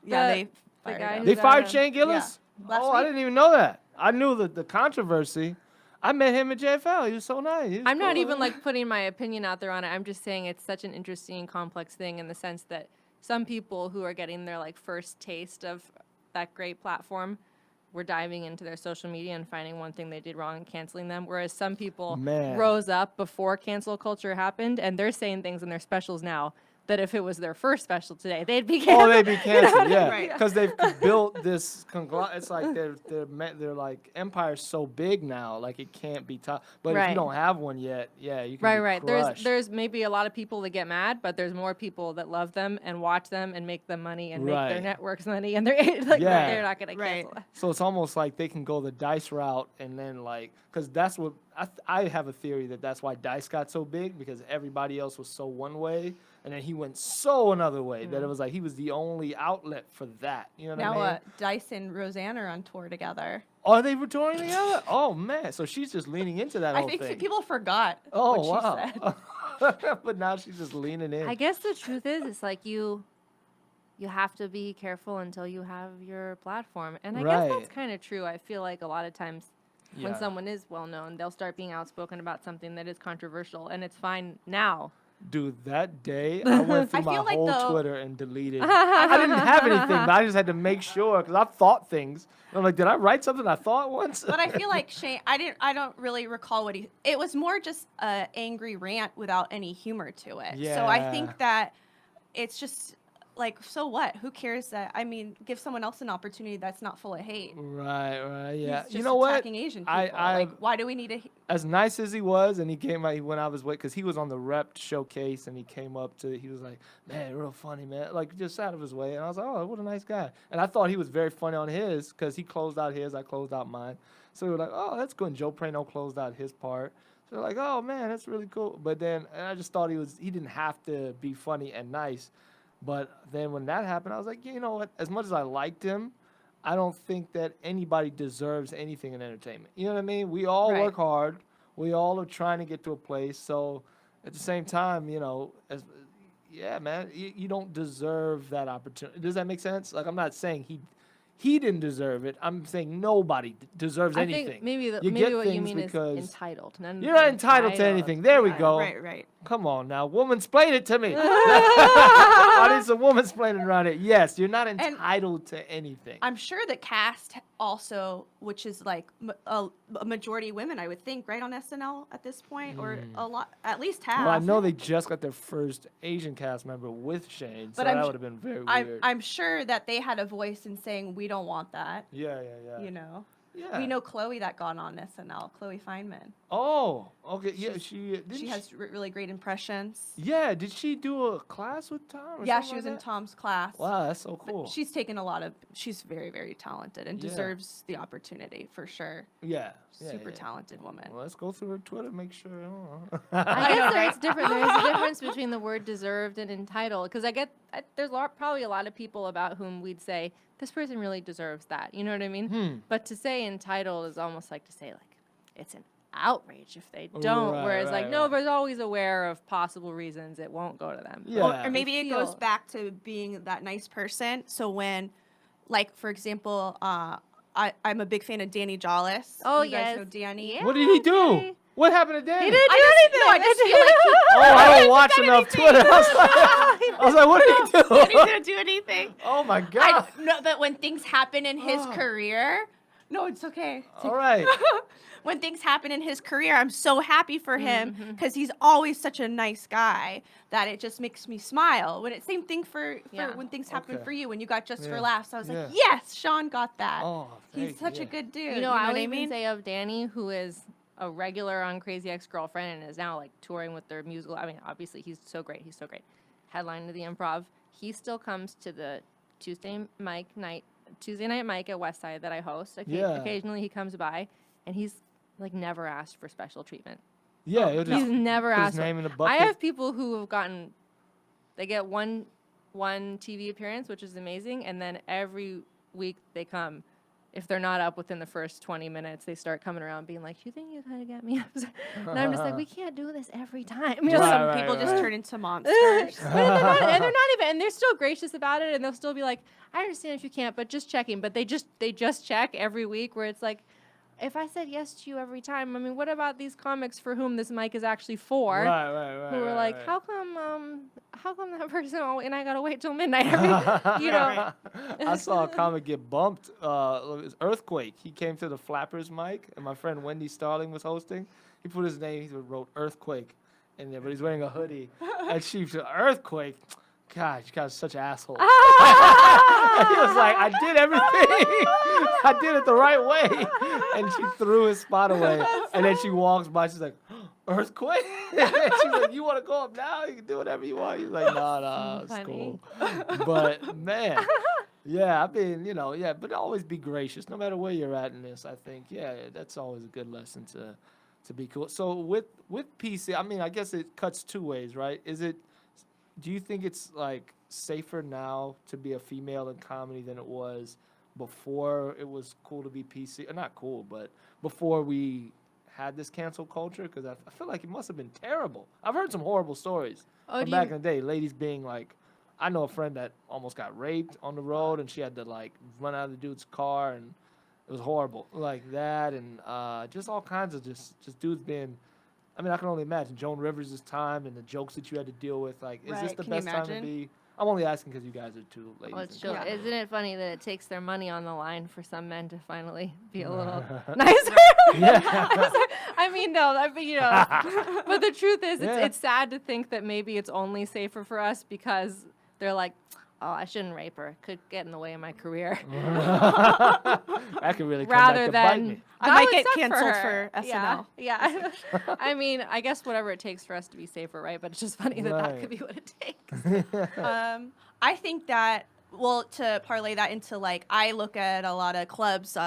D: Yeah,
A: they fired Shane Gillis? Yeah. I didn't even know that. I knew the controversy. I met him at JFL. He was so nice.
C: I'm not even like putting my opinion out there on it. I'm just saying it's such an interesting and complex thing in the sense that some people who are getting their like first taste of that great platform were diving into their social media and finding one thing they did wrong and canceling them. Whereas some people rose up before cancel culture happened and they're saying things in their specials now that if it was their first special today, they'd be canceled.
A: Oh, they'd be canceled, yeah. Because they've built this conglomerate. It's like they're like empire's so big now, like it can't be tough. But if you don't have one yet, you can be crushed.
C: There's maybe a lot of people that get mad, but there's more people that love them and watch them and make them money and make their networks money, and they're not gonna cancel.
A: So it's almost like they can go the Dice route, and then because that's what I have a theory that's why Dice got so big, because everybody else was so one way. And then he went so another way that it was like he was the only outlet for that. You know what I mean?
D: Now Dice and Roseanne are on tour together.
A: Are they touring together? Oh, man. So she's just leaning into that whole thing.
D: I think people forgot
A: what
D: she said.
A: But now she's just leaning in.
C: I guess the truth is, it's like you have to be careful until you have your platform. And I guess that's kind of true. I feel like a lot of times when someone is well known, they'll start being outspoken about something that is controversial, and it's fine now.
A: Dude, that day I went through my
D: like
A: whole Twitter and deleted. I didn't have anything, but I just had to make sure because I've thought things. I'm like, did I write something I thought once?
D: But I feel like Shane, I don't really recall what it was more just an angry rant without any humor to it.
A: Yeah.
D: So I think that it's just like, so what? Who cares that? I mean, give someone else an opportunity that's not full of hate.
A: Right, yeah.
D: He's just
A: you know what?
D: attacking Asian people. Like, why do we need to?
A: As nice as he was, and he went out of his way because he was on the rep showcase, and he came up to, he was like, man, real funny, man, like just out of his way, and I was like, oh, what a nice guy, and I thought he was very funny on his because he closed out his, I closed out mine, so we were like, oh, that's good. And Joe Prano closed out his part, so we're like, oh man, that's really cool. But then and I just thought he didn't have to be funny and nice. But then when that happened, I was like, you know what? As much as I liked him, I don't think that anybody deserves anything in entertainment. You know what I mean? We all work hard. We all are trying to get to a place. So at the same time, you know, man, you don't deserve that opportunity. Does that make sense? Like, I'm not saying he didn't deserve it. I'm saying nobody deserves anything.
C: I think maybe what you mean is entitled.
A: You're not entitled to anything. There we go.
D: Right.
A: Come on now, woman-splain it to me. I need some woman-splaining around it. Yes, you're not entitled to anything.
D: I'm sure that cast also, which is like a majority women, I would think, right, on SNL at this point, or a lot, at least half.
A: Well, I know they just got their first Asian cast member with Shane, so that would have been very weird.
D: I'm sure that they had a voice in saying, we don't want that.
A: Yeah.
D: You know?
A: Yeah.
D: We know Chloe that got on SNL, Chloe Feynman.
A: Oh, okay. Yeah, she
D: has really great impressions.
A: Yeah, did she do a class with Tom?
D: Yeah, she was in Tom's class.
A: Wow, that's so cool.
D: But she's taken she's very, very talented and deserves the opportunity for sure.
A: Yeah.
D: Super talented woman.
A: Well, let's go through her Twitter, make sure.
C: I guess there's different. There is a difference between the word deserved and entitled, because there's probably a lot of people about whom we'd say this person really deserves that. You know what I mean? But to say entitled is almost like to say like it's an outrage if they don't. Whereas nobody's always aware of possible reasons it won't go to them.
A: Yeah.
D: Or maybe it goes back to being that nice person. So when, like, for example, I'm a big fan of Danny Jollis.
C: Oh,
D: you guys know Danny?
C: Yeah,
A: what did he do?
C: okay.
A: What happened to Danny?
C: He didn't do anything.
D: No, I just feel like
A: I don't watch enough Twitter. I was like, what did he do?
D: he didn't do anything.
A: Oh my God.
D: No, but when things happen in his career, no, it's okay.
A: All right.
D: When things happen in his career, I'm so happy for him because he's always such a nice guy that it just makes me smile. Same thing for when things happen for you, when you got Just for Laughs. I was like, yes, Sean got that.
A: Oh,
D: he's such a good dude.
C: You know I would even say of Danny, who is a regular on Crazy Ex-Girlfriend and is now like touring with their musical. I mean, obviously he's so great. Headline to the Improv. He still comes to the Tuesday night Mike at Westside that I host. Occasionally he comes by, and he's like never asked for special treatment.
A: Yeah,
C: he's never asked.
A: His name in the bucket.
C: I have people who have they get one TV appearance, which is amazing, and then every week they come. If they're not up within the first 20 minutes, they start coming around being like, you think you kind of get me upset? And I'm just like, we can't do this every time. You know,
D: some people just turn into monsters.
C: And they're not even, and they're still gracious about it, and they'll still be like, I understand if you can't, but just checking. But they just check every week, where it's like, if I said yes to you every time, I mean, what about these comics for whom this mic is actually for?
A: Right.
C: Who are like, how come that person, and I gotta wait till midnight every, you know?
A: I saw a comic get bumped. It was Earthquake. He came to the Flappers mic, and my friend Wendy Starling was hosting. He put his name, he wrote Earthquake in there, but he's wearing a hoodie. And she said, Earthquake? God, you guys are such assholes. And he was like, I did everything. I did it the right way. And she threw his spot away. And then she walks by. She's like, Earthquake? And she's like, you want to go up now? You can do whatever you want. He's like, no, it's cool. But, man, yeah, I mean, you know, but always be gracious. No matter where you're at in this, I think, that's always a good lesson to be cool. So with PC, I mean, I guess it cuts two ways, right? Do you think it's like safer now to be a female in comedy than it was before it was cool to be PC? Not cool, but before we had this cancel culture? Because I feel like it must have been terrible. I've heard some horrible stories
C: Oh,
A: from back in the day. Ladies being like, I know a friend that almost got raped on the road, and she had to like run out of the dude's car, and it was horrible like that, and just all kinds of just dudes being. I mean, I can only imagine Joan Rivers' time and the jokes that you had to deal with. Like, is this the
D: Can you
A: best time to
D: imagine?
A: be? I'm only asking because you guys are two ladies.
C: Well,
A: and
C: it's true.
A: guys.
C: Isn't it funny that it takes their money on the line for some men to finally be a little nicer?
A: Yeah.
C: I mean, no, but the truth is, it's sad to think that maybe it's only safer for us because they're like, oh, I shouldn't rape her. It could get in the way of my career.
A: That could really come
C: Rather
A: back to bite
C: than
A: me.
D: I
C: that
D: might
C: would
D: get
C: suck
D: canceled
C: her.
D: for
C: Yeah,
D: SNL.
C: yeah. I mean, I guess whatever it takes for us to be safer, right? But it's just funny that
A: Right.
C: could be what it takes.
D: I think that, well, to parlay that into, like, I look at a lot of clubs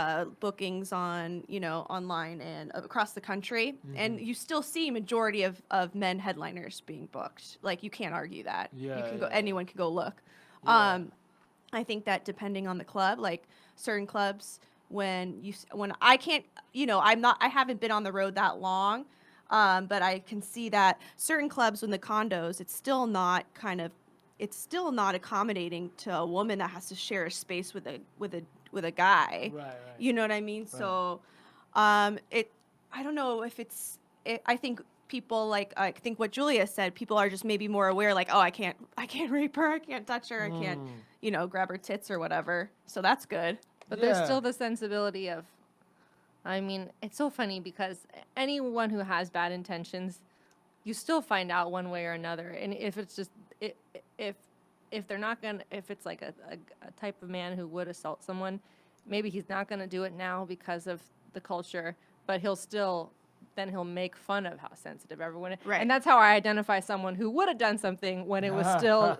D: bookings on, online and across the country, and you still see majority of men headliners being booked. Like, you can't argue that.
A: Yeah,
D: You can go,
A: yeah.
D: anyone can go look.
A: Yeah.
D: I think that depending on the club, like certain clubs, when I can't, I haven't been on the road that long, but I can see that certain clubs in the condos, it's still not accommodating to a woman that has to share a space with a guy.
A: Right.
D: You know what I mean? So, I don't know if I think people, like, I think what Julia said, people are just maybe more aware, like, oh, I can't rape her, I can't touch her, I can't, grab her tits or whatever. So that's good.
C: But there's still the sensibility of, I mean, it's so funny because anyone who has bad intentions, you still find out one way or another. And if it's just, if they're not gonna, if it's like a type of man who would assault someone, maybe he's not gonna do it now because of the culture, but then he'll make fun of how sensitive everyone is.
D: Right.
C: And that's how I identify someone who would have done something when it was still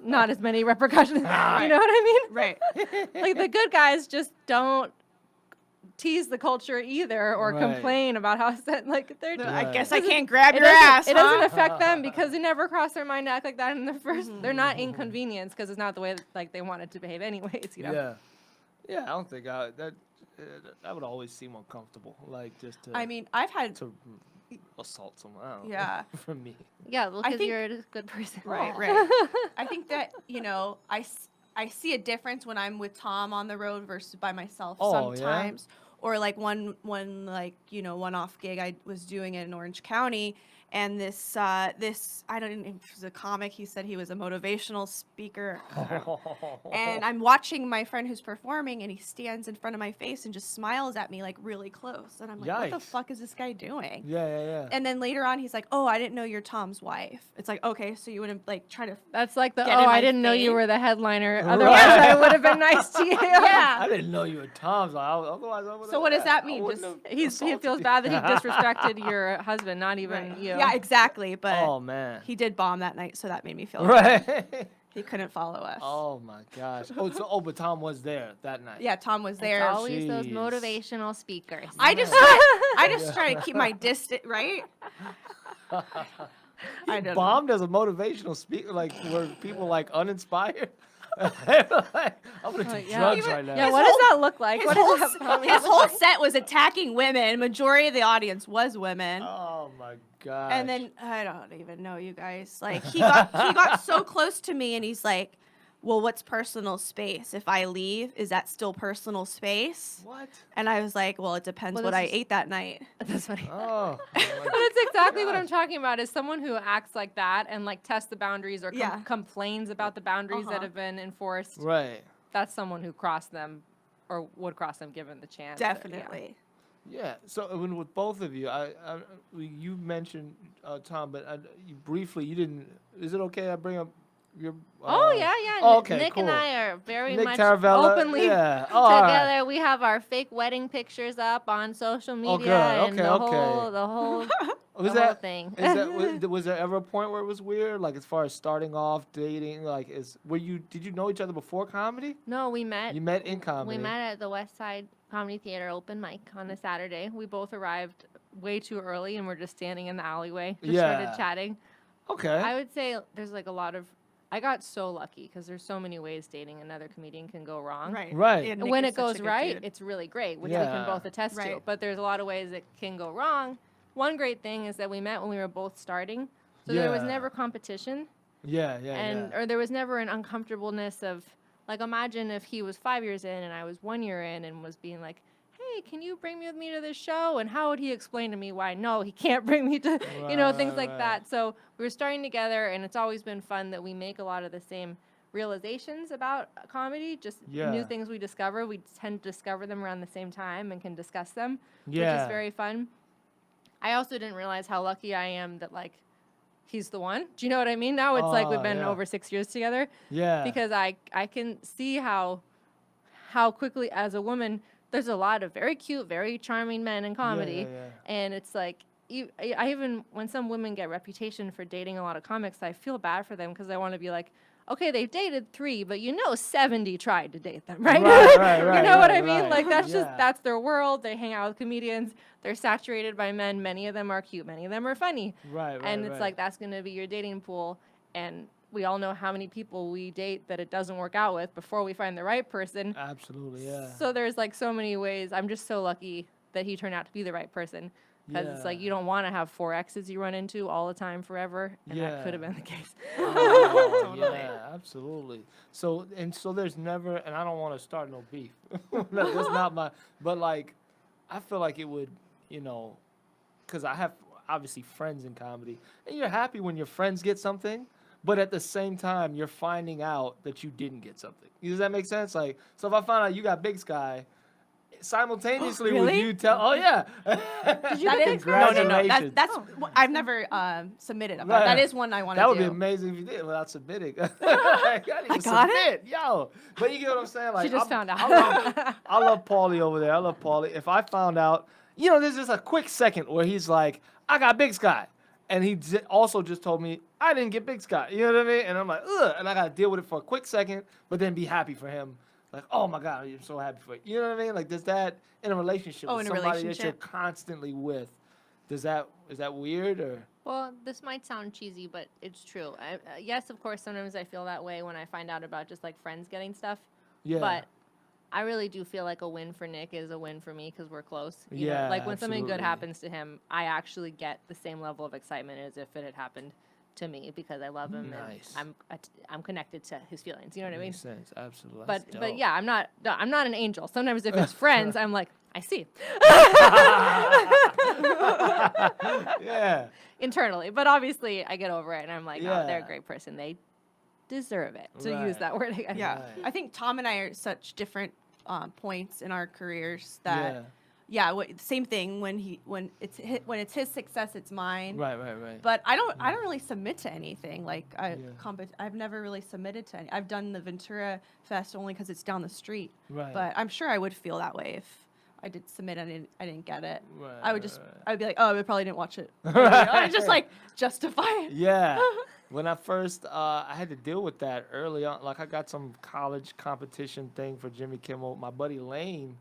C: not as many repercussions. You know what I mean?
D: Right.
C: Like, the good guys just don't tease the culture either or
A: Right.
C: complain about how like they're just,
D: I
A: Right.
D: guess I can't grab
C: it
D: your ass.
C: it doesn't
D: huh?
C: affect them because it never crossed their mind to act like that in the first. They're not inconvenienced because it's not the way like they wanted to behave anyways.
A: Yeah, I don't think that would always seem uncomfortable. Like, just to.
D: I mean, I've had.
A: to assault someone. I don't know.
D: Yeah.
A: For me.
C: Yeah, well,
D: I
C: because
D: think-
C: you're a good person.
D: Right. I think that, I see a difference when I'm with Tom on the road versus by myself
A: Oh, yeah?
D: sometimes. Or like one one-off gig I was doing in Orange County, and this I don't know if it was a comic. He said he was a motivational speaker, and I'm watching my friend who's performing, and he stands in front of my face and just smiles at me like really close, and I'm like, what the
A: Yikes.
D: fuck is this guy doing?
A: Yeah.
D: And then later on, he's like, "Oh, I didn't know you're Tom's wife." It's like, okay, so you wouldn't like try to.
C: That's like the,
D: Get in
C: I
D: my
C: didn't know you
D: face.
C: were the headliner.
A: Right.
C: Otherwise, I would have been nice to you.
D: Yeah.
A: I didn't know you were Tom's. Otherwise, I would.
D: So what does that mean?
C: He feels bad that he disrespected your husband, not even you.
D: Yeah, exactly. But
A: Oh man.
D: he did bomb that night, so that made me feel good.
A: Right.
D: He couldn't follow us.
A: Oh my gosh. But Tom was there that night.
D: Yeah, Tom was
C: It's
D: there.
C: always those
A: Jeez.
C: motivational speakers.
D: I just try to keep my distance, right? I don't know.
A: Bombed as a motivational speaker, like were people like uninspired? I'm gonna do
C: yeah.
A: drugs
D: Even-
A: right now.
C: Yeah,
D: His
C: what does
D: whole-
C: that look like?
D: His
C: What
D: whole,
C: does that probably
D: his
C: look
D: whole
C: like?
D: set was attacking women. Majority of the audience was women.
A: Oh my gosh.
D: And then I don't even know you guys. Like he got so close to me, and he's like, "Well, what's personal space? If I leave, is that still personal space?"
A: What?
D: And I was like, "Well, it depends
C: Well,
D: what
C: this
D: I
C: is-
D: ate that night."
C: That's funny.
A: Oh.
C: But it's exactly what I'm
A: gosh.
C: talking about. Is someone who acts like that and like tests the boundaries or
D: Yeah.
C: complains about the boundaries that
D: Uh-huh.
C: have been enforced.
A: Right.
C: That's someone who crossed them, or would cross them given the chance. or- yeah.
D: Definitely.
A: Yeah. So with both of you, you mentioned Tom, but you briefly you didn't. Is it okay I bring up your?
C: Oh yeah.
A: Oh, okay,
C: Nick
A: cool.
C: and I are very
A: Nick
C: much
A: Taravella,
C: openly
A: yeah. Oh, all right.
C: together. We have our fake wedding pictures up on social media
A: good.
C: and
A: Okay,
C: the
A: okay.
C: whole
A: Was
C: the whole
A: that
C: thing.
A: Is that was there ever a point where it was weird? Like as far as starting off dating, like did you know each other before comedy?
C: No, we met.
A: You met in comedy.
C: We met at the West Side Comedy Theater open mic on a Saturday. We both arrived way too early and we're just standing in the alleyway, just
A: Yeah.
C: started chatting.
A: Okay.
C: I would say there's like a lot of I got so lucky because there's so many ways dating another comedian can go wrong.
A: Right.
D: And
C: And
D: Nick
C: when
D: is
C: it
D: such a
C: goes
D: good
C: right,
D: dude.
C: it's really great, which we
A: Yeah.
C: can both attest to.
D: Right.
C: But there's a lot of ways it can go wrong. One great thing is that we met when we were both starting, so there was
A: Yeah.
C: never competition,
A: Yeah.
C: or there was never an uncomfortableness of like, imagine if he was 5 years in and I was 1 year in and was being like, hey, can you bring me with me to this show? And how would he explain to me why no, he can't bring me to, things like that. So we were starting together, and it's always been fun that we make a lot of the same realizations about comedy, just new things we discover. We tend to discover them around the same time and can discuss them, which is very fun. I also didn't realize how lucky I am that, like, he's the one. Do you know what I mean? Now it's like we've been over 6 years together.
A: Yeah.
C: Because I can see how quickly, as a woman, there's a lot of very cute, very charming men in comedy. And it's like, I even, when some women get reputation for dating a lot of comics, I feel bad for them because I want to be like, okay, they've dated 3, but 70 tried to date them, right?
A: Right,
C: you know what I mean?
A: right.
C: Like, that's their world. They hang out with comedians. They're saturated by men. Many of them are cute. Many of them are funny. And it's like, that's going to be your dating pool. And we all know how many people we date that it doesn't work out with before we find the right person.
A: Absolutely, yeah.
C: So there's like so many ways. I'm just so lucky that he turned out to be the right person. Because it's like, you don't want to have 4 exes you run into all the time forever. And that could have been the case.
A: Yeah, absolutely. So there's never, and I don't want to start no beef. That's not my, but like, I feel like it would, because I have obviously friends in comedy. And you're happy when your friends get something. But at the same time, you're finding out that you didn't get something. Does that make sense? Like, so if I find out you got Big Sky, simultaneously would
C: Really?
A: you tell? Oh yeah.
C: Did you get Big Sky?
D: No.
A: Congratulations.
D: That's I've never submitted about. That is one I want to do.
A: That would be amazing if you did without submitting. I
D: got
A: it, yo. But you get what I'm saying? Like,
C: She just found out.
A: I love Paulie over there. I love Paulie. If I found out, there's just a quick second where he's like, I got Big Sky. And he also just told me, I didn't get Big Sky. You know what I mean? And I'm like, ugh. And I got to deal with it for a quick second, but then be happy for him. Like, oh, my God, I'm so happy for you. You know what I mean? Like, does that, in a relationship with somebody that you're constantly with, is that weird or?
C: Well, this might sound cheesy, but it's true. Yes, of course, sometimes I feel that way when I find out about just, like, friends getting stuff.
A: Yeah.
C: But I really do feel like a win for Nick is a win for me because we're close. You
A: Yeah,
C: know? Like, when something good
A: absolutely.
C: happens to him, I actually get the same level of excitement as if it had happened to me because I love him
A: Nice.
C: and I'm connected to his feelings. You know what I mean?
A: Makes sense. Absolutely.
C: But yeah, I'm not an angel. Sometimes if it's friends, I'm like, I see.
A: Yeah.
C: Internally, but obviously I get over it and I'm like, oh, they're a
A: Yeah.
C: great person. They deserve it. To use
A: Right.
C: that word again.
D: Yeah,
A: Right.
D: I think Tom and I are at such different points in our careers that
A: Yeah.
D: same thing when it's his success, it's mine.
A: Right.
D: But I don't really submit to anything. Like
A: Yeah.
D: I've never really submitted to any. I've done the Ventura Fest only because it's down the street.
A: Right.
D: But I'm sure I would feel that way if I did submit and I didn't get it.
A: Right,
D: I would just
A: right.
D: I'd be like, oh, I probably didn't watch it. I just like justify it.
A: Yeah. When I first, I had to deal with that early on. Like, I got some college competition thing for Jimmy Kimmel. My buddy Lane,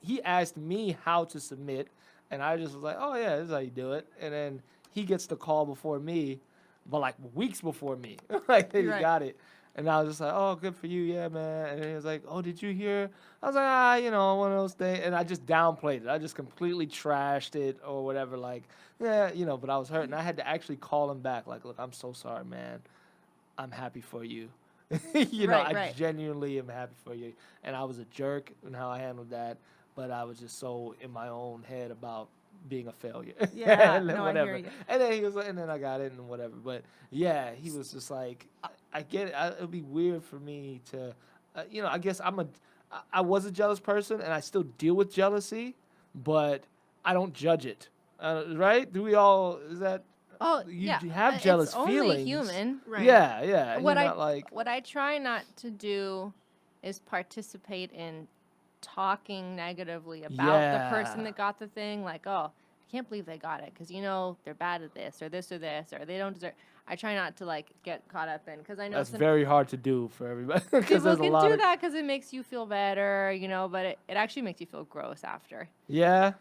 A: he asked me how to submit, and I just was like, oh, yeah, this is how you do it. And then he gets the call before me, but like weeks before me. Like, he got it. And I was just like, oh, good for you, yeah, man. And he was like, oh, did you hear? I was like, one of those things. And I just downplayed it. I just completely trashed it or whatever. Like, yeah, but I was hurt. And I had to actually call him back. Like, look, I'm so sorry, man. I'm happy for you. I genuinely am happy for you. And I was a jerk in how I handled that. But I was just so in my own head about being a failure.
D: Yeah,
A: and
D: no,
A: whatever.
D: I hear you.
A: And then he was like, and then I got it and whatever. But yeah, he was just like, I get it. It'd be weird for me to, I guess I was a jealous person and I still deal with jealousy, but I don't judge it. Right? Do we all, is that?
C: Oh,
A: you
C: yeah.
A: have jealous
C: it's only
A: feelings.
C: human.
D: Right.
A: Yeah. And
C: What
A: you're
C: I
A: not like,
C: what I try not to do is participate in talking negatively about the person that got the thing. Like, oh, can't believe they got it because they're bad at this or they don't deserve. I try not to like get caught up in because I know
A: that's very hard to do for everybody.
C: People
A: there's
C: can
A: a lot
C: do
A: of,
C: that because it makes you feel better, but it actually makes you feel gross after.
A: Yeah.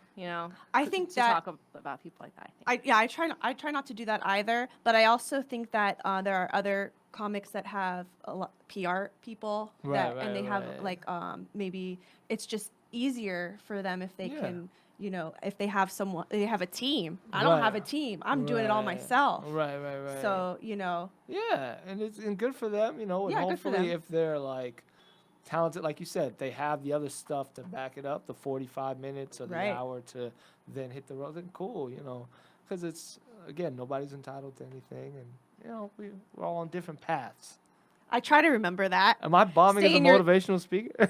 D: I think
C: to
D: that
C: talk about people like that. I think.
D: I try not to do that either, but I also think that there are other comics that have a lot PR people and they have like maybe it's just easier for them if they can if they have someone, they have a team. I don't have a team. I'm doing it all myself.
A: Right.
D: So,
A: Yeah, and it's good for them, and
D: good for them.
A: hopefully if they're like talented, like you said, they have the other stuff to back it up, the 45 minutes or the hour to then hit the road, then cool, because it's, again, nobody's entitled to anything, and, we're all on different paths.
D: I try to remember that.
A: Am I bombing as a motivational speaker?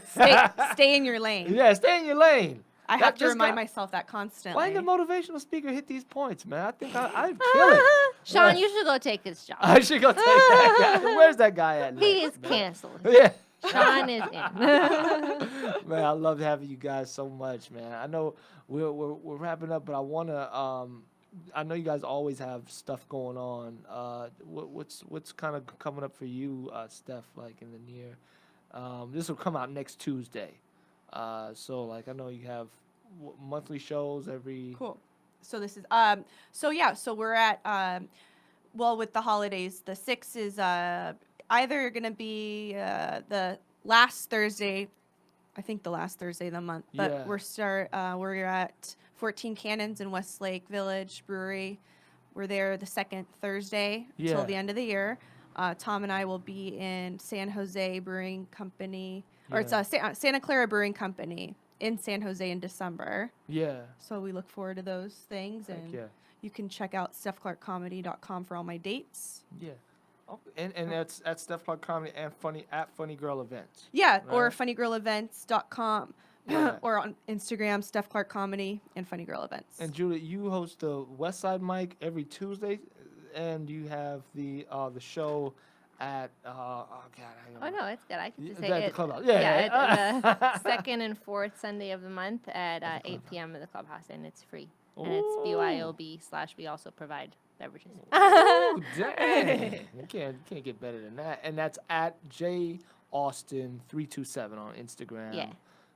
D: Stay in your lane.
A: Yeah, stay in your lane.
D: I have to remind myself that constantly.
A: Why didn't the motivational speaker hit these points, man? I think I'd kill it.
C: Sean, you should go take this job.
A: I should go take that guy. Where's that guy at?
C: He is canceled.
A: Yeah.
C: Sean is in.
A: Man, I love having you guys so much, man. I know we're wrapping up, but I wanna I know you guys always have stuff going on. What's kind of coming up for you, Steph? Like in the near, this will come out next Tuesday. So like I know you have monthly shows every.
D: Cool. So this is so we're at well, with the holidays, the 6th is either gonna be the last Thursday, I think the last Thursday of the month, but we're at 14 Cannons in Westlake Village Brewery. We're there the second Thursday till the end of the year. Tom and I will be in San Jose Brewing Company, or it's Santa Clara Brewing Company in San Jose in December.
A: Yeah.
D: So we look forward to those things, and you can check out StephClarkComedy.com for all my dates.
A: Yeah. Oh, and that's at Steph Clark Comedy and Funny Girl Events.
D: Yeah, right? Or FunnyGirlEvents.com. Yeah. Or on Instagram, Steph Clark Comedy and Funny Girl Events.
A: And Julie, you host the West Side Mic every Tuesday, and you have the show at oh
C: no, it's good. I can just say
A: at
C: it.
A: The clubhouse.
C: The second and fourth Sunday of the month at 8 p.m. in the clubhouse, and it's free. And it's BYOB/ we also provide beverages.
A: Oh dang! You can't get better than that. And that's at JAustin327 on Instagram.
C: Yeah.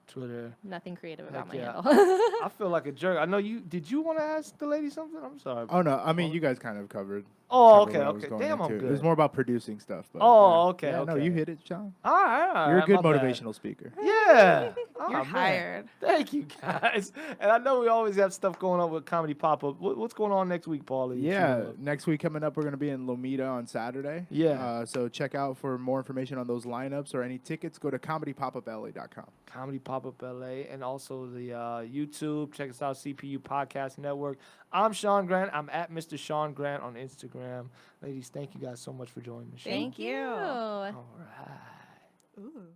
A: Twitter.
C: Nothing creative about my handle.
A: I feel like a jerk. I know you. Did you want to ask the lady something? I'm sorry.
B: Oh no, I mean you guys kind of covered.
A: Oh, okay. Damn, I'm good.
B: It was more about producing stuff. But,
A: okay.
B: Yeah, no, you hit it, Sean.
A: All right.
B: You're a good motivational speaker.
A: Yeah.
D: You're hired.
A: Thank you, guys. And I know we always have stuff going on with Comedy Pop-Up. What's going on next week, Paulie?
B: Yeah, next week coming up, we're going to be in Lomita on Saturday.
A: Yeah.
B: So check out for more information on those lineups or any tickets. Go to comedypopupla.com.
A: Comedy Pop-Up LA, and also the YouTube. Check us out, CPU Podcast Network. I'm Sean Grant. I'm at Mr. Sean Grant on Instagram. Ladies, thank you guys so much for joining the show.
C: Thank you.
A: All right.
D: Ooh.